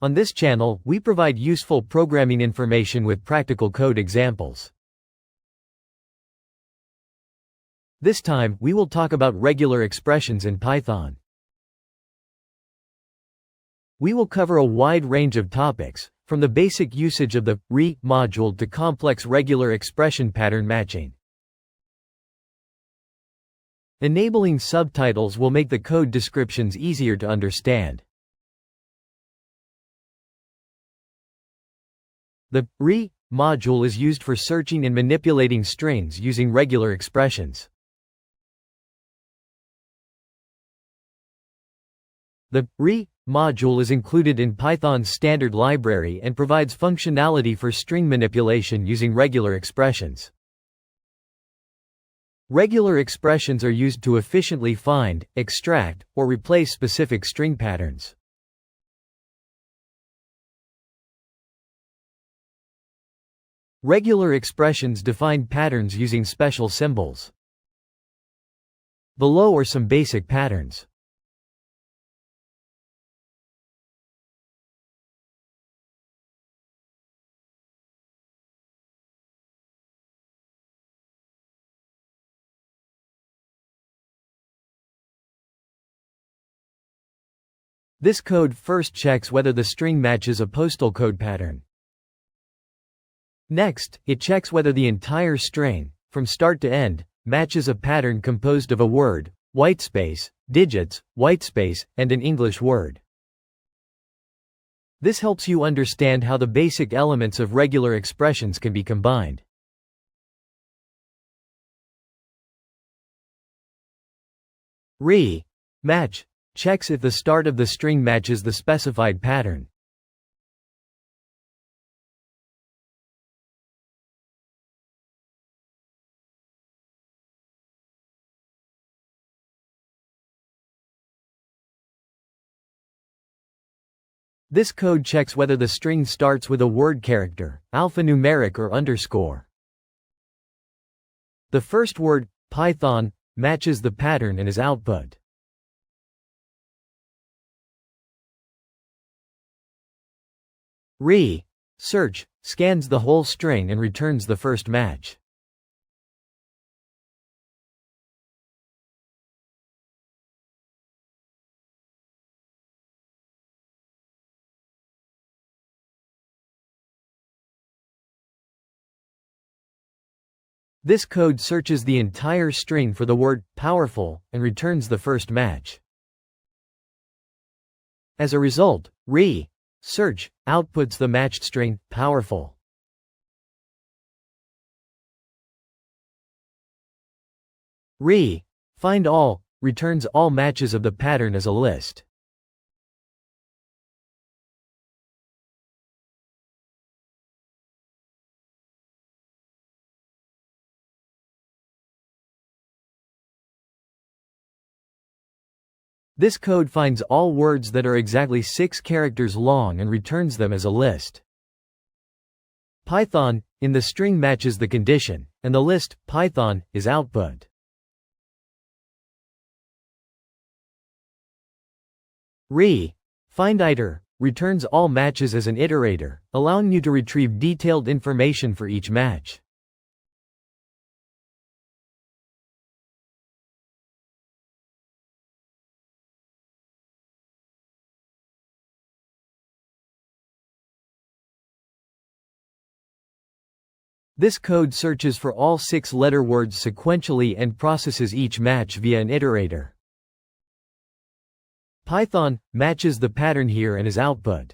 On this channel, we provide useful programming information with practical code examples. This time, we will talk about regular expressions in Python. We will cover a wide range of topics, from the basic usage of the RE module to complex regular expression pattern matching. Enabling subtitles will make the code descriptions easier to understand. The RE module is used for searching and manipulating strings using regular expressions. The RE module is included in Python's standard library and provides functionality for string manipulation using regular expressions. Regular expressions are used to efficiently find, extract, or replace specific string patterns. Regular expressions define patterns using special symbols. Below are some basic patterns. This code first checks whether the string matches a postal code pattern. Next, it checks whether the entire string, from start to end, matches a pattern composed of a word, whitespace, digits, whitespace, and an English word. This helps you understand how the basic elements of regular expressions can be combined. RE match checks if the start of the string matches the specified pattern. This code checks whether the string starts with a word character, alphanumeric or underscore. The first word, Python, matches the pattern and is output. RE search scans the whole string and returns the first match. This code searches the entire string for the word powerful and returns the first match. As a result, RE search outputs the matched string powerful. RE find all returns all matches of the pattern as a list. This code finds all words that are exactly 6 characters long and returns them as a list. Python, in the string matches the condition, and the list, Python, is output. RE find iter returns all matches as an iterator, allowing you to retrieve detailed information for each match. This code searches for all 6-letter words sequentially and processes each match via an iterator. Python matches the pattern here and is output.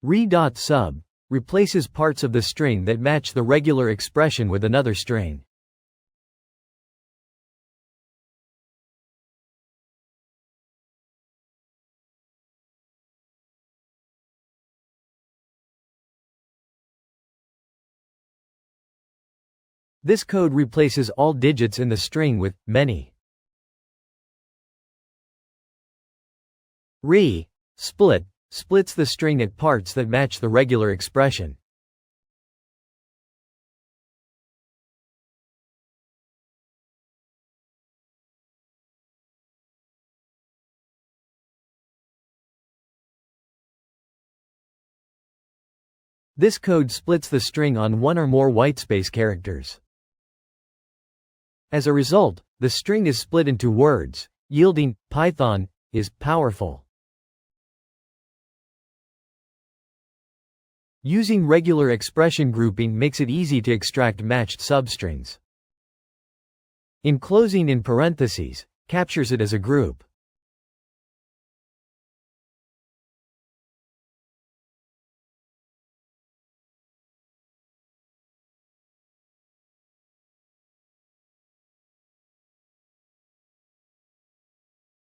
RE.sub replaces parts of the string that match the regular expression with another string. This code replaces all digits in the string with many. RE split splits the string at parts that match the regular expression. This code splits the string on one or more whitespace characters. As a result, the string is split into words, yielding Python is powerful. Using regular expression grouping makes it easy to extract matched substrings. Enclosing in parentheses captures it as a group.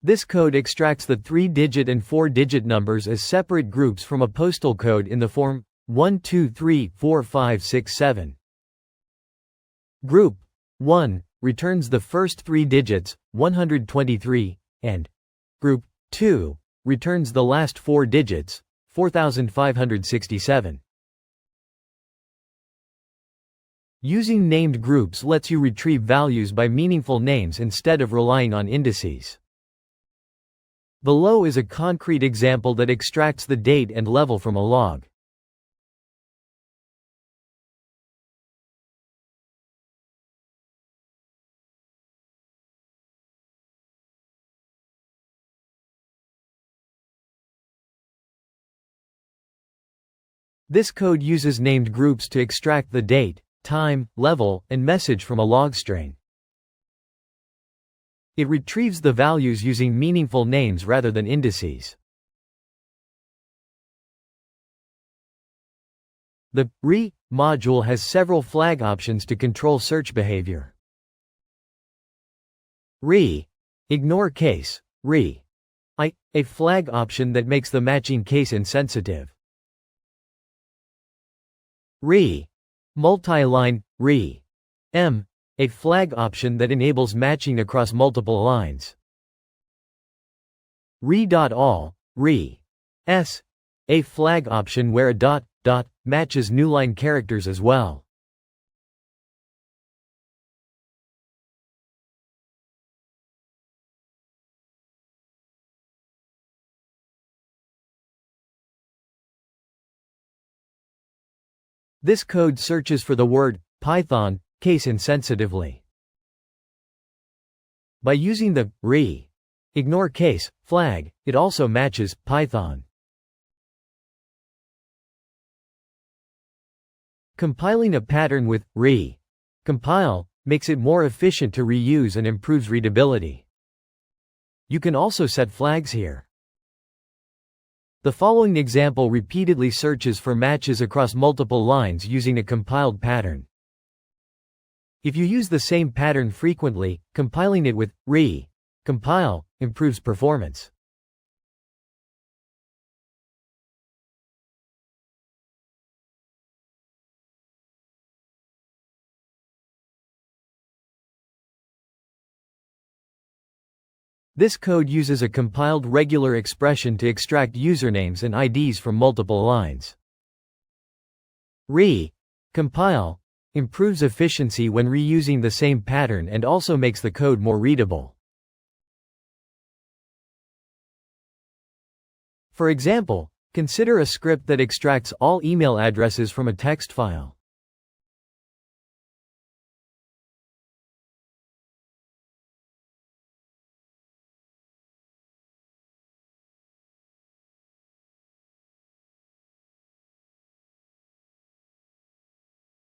This code extracts the 3-digit and 4-digit numbers as separate groups from a postal code in the form 1 2 3 4 5 6 7. Group 1 returns the first 3 digits, 123, and Group 2 returns the last 4 digits, 4567. Using named groups lets you retrieve values by meaningful names instead of relying on indices. Below is a concrete example that extracts the date and level from a log. This code uses named groups to extract the date, time, level, and message from a log string. It retrieves the values using meaningful names rather than indices. The re module has several flag options to control search behavior. Ignore case, a flag option that makes the matching case insensitive. Multi-line, a flag option that enables matching across multiple lines. All, a flag option where a dot matches new line characters as well. This code searches for the word Python case insensitively. By using the ignore case flag, it also matches Python. Compiling a pattern with compile makes it more efficient to reuse and improves readability. You can also set flags here. The following example repeatedly searches for matches across multiple lines using a compiled pattern. If you use the same pattern frequently, compiling it with compile improves performance. This code uses a compiled regular expression to extract usernames and IDs from multiple lines. Compile improves efficiency when reusing the same pattern and also makes the code more readable. For example, consider a script that extracts all email addresses from a text file.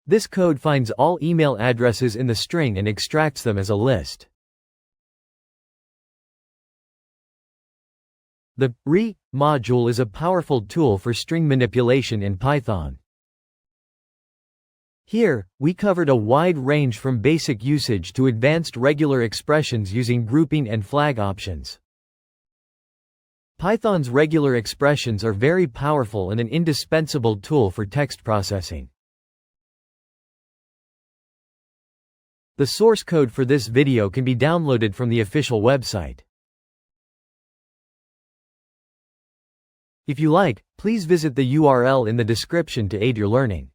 This code finds all email addresses in the string and extracts them as a list. The module is a powerful tool for string manipulation in Python. Here, we covered a wide range from basic usage to advanced regular expressions using grouping and flag options. Python's regular expressions are very powerful and an indispensable tool for text processing. The source code for this video can be downloaded from the official website. If you like, please visit the URL in the description to aid your learning.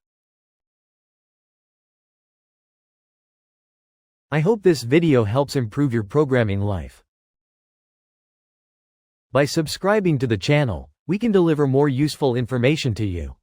I hope this video helps improve your programming life. By subscribing to the channel, we can deliver more useful information to you.